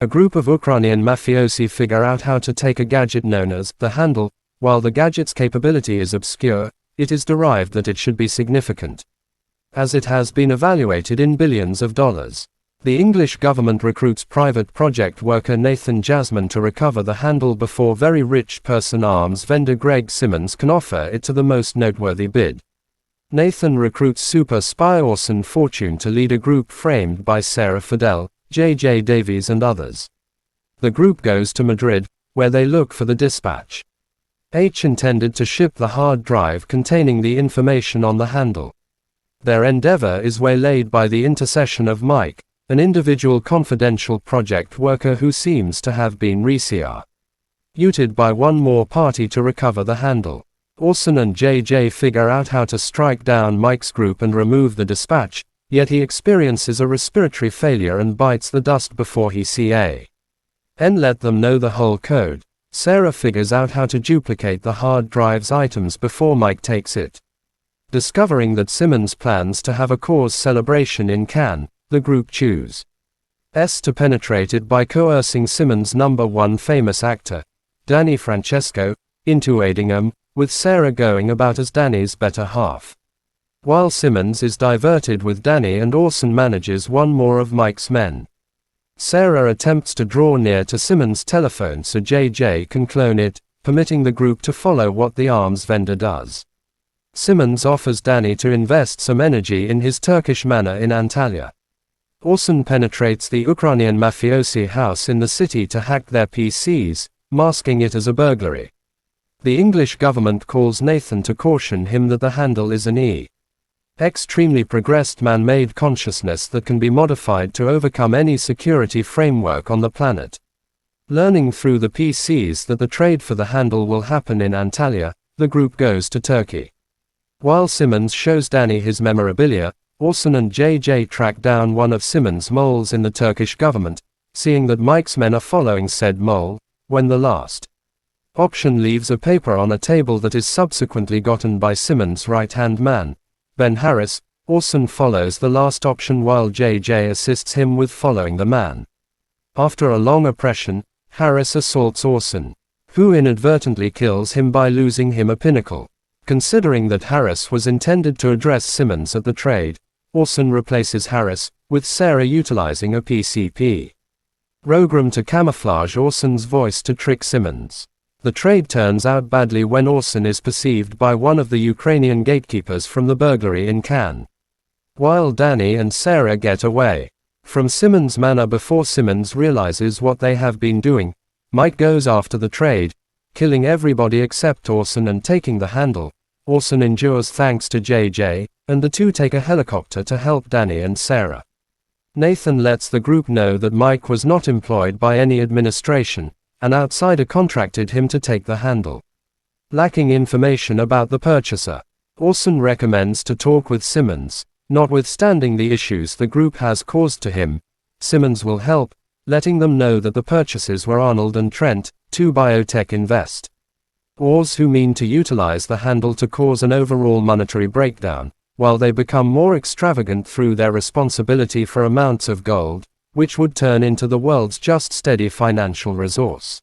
A group of Ukrainian mafiosi figure out how to take a gadget known as the handle. While the gadget's capability is obscure, it is derived that it should be significant, as it has been evaluated in billions of dollars. The English government recruits private project worker Nathan Jasmine to recover the handle before very rich person arms vendor Greg Simmons can offer it to the most noteworthy bid. Nathan recruits super spy Orson Fortune to lead a group framed by Sarah Fidel, J.J. Davies and others. The group goes to Madrid, where they look for the dispatch H intended to ship the hard drive containing the information on the handle. Their endeavor is waylaid by the intercession of Mike, an individual confidential project worker who seems to have been recruited by one more party to recover the handle. Orson and JJ figure out how to strike down Mike's group and remove the dispatch, yet he experiences a respiratory failure and bites the dust before he can let them know the whole code. Sarah figures out how to duplicate the hard drive's items before Mike takes it. Discovering that Simmons plans to have a cause celebration in Cannes, the group chooses to penetrate it by coercing Simmons' #1 famous actor, Danny Francesco, into aiding him, with Sarah going about as Danny's better half. While Simmons is diverted with Danny and Orson manages one more of Mike's men. Sarah attempts to draw near to Simmons' telephone so JJ can clone it, permitting the group to follow what the arms vendor does. Simmons offers Danny to invest some energy in his Turkish manor in Antalya. Orson penetrates the Ukrainian mafiosi house in the city to hack their PCs, masking it as a burglary. The English government calls Nathan to caution him that the handle is an extremely progressed man-made consciousness that can be modified to overcome any security framework on the planet. Learning through the PCs that the trade for the handle will happen in Antalya, the group goes to Turkey. While Simmons shows Danny his memorabilia, Orson and JJ track down one of Simmons' moles in the Turkish government, seeing that Mike's men are following said mole, when the last option leaves a paper on a table that is subsequently gotten by Simmons' right-hand man, Ben Harris. Orson follows the last option while JJ assists him with following the man. After a long oppression, Harris assaults Orson, who inadvertently kills him by losing him a pinnacle. Considering that Harris was intended to address Simmons at the trade, Orson replaces Harris, with Sarah utilizing a PCP program to camouflage Orson's voice to trick Simmons. The trade turns out badly when Orson is perceived by one of the Ukrainian gatekeepers from the burglary in Cannes. While Danny and Sarah get away from Simmons' manor before Simmons realizes what they have been doing, Mike goes after the trade, killing everybody except Orson and taking the handle. Orson endures thanks to JJ, and the two take a helicopter to help Danny and Sarah. Nathan lets the group know that Mike was not employed by any administration. An outsider contracted him to take the handle. Lacking information about the purchaser, Orson recommends to talk with Simmons. Notwithstanding the issues the group has caused to him, Simmons will help, letting them know that the purchases were Arnold and Trent, two biotech investors who mean to utilize the handle to cause an overall monetary breakdown, while they become more extravagant through their responsibility for amounts of gold, which would turn into the world's just steady financial resource.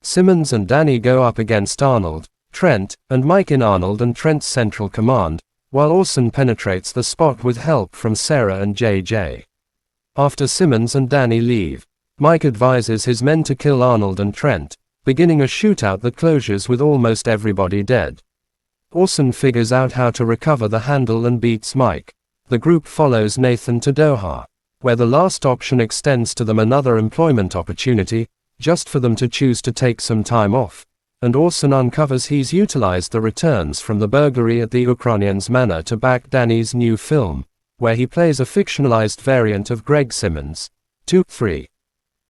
Simmons and Danny go up against Arnold, Trent, and Mike in Arnold and Trent's central command, while Orson penetrates the spot with help from Sarah and JJ. After Simmons and Danny leave, Mike advises his men to kill Arnold and Trent, beginning a shootout that closes with almost everybody dead. Orson figures out how to recover the handle and beats Mike. The group follows Nathan to Doha, where the last option extends to them another employment opportunity, just for them to choose to take some time off, and Orson uncovers he's utilized the returns from the burglary at the Ukrainian's manor to back Danny's new film, where he plays a fictionalized variant of Greg Simmons. 2-3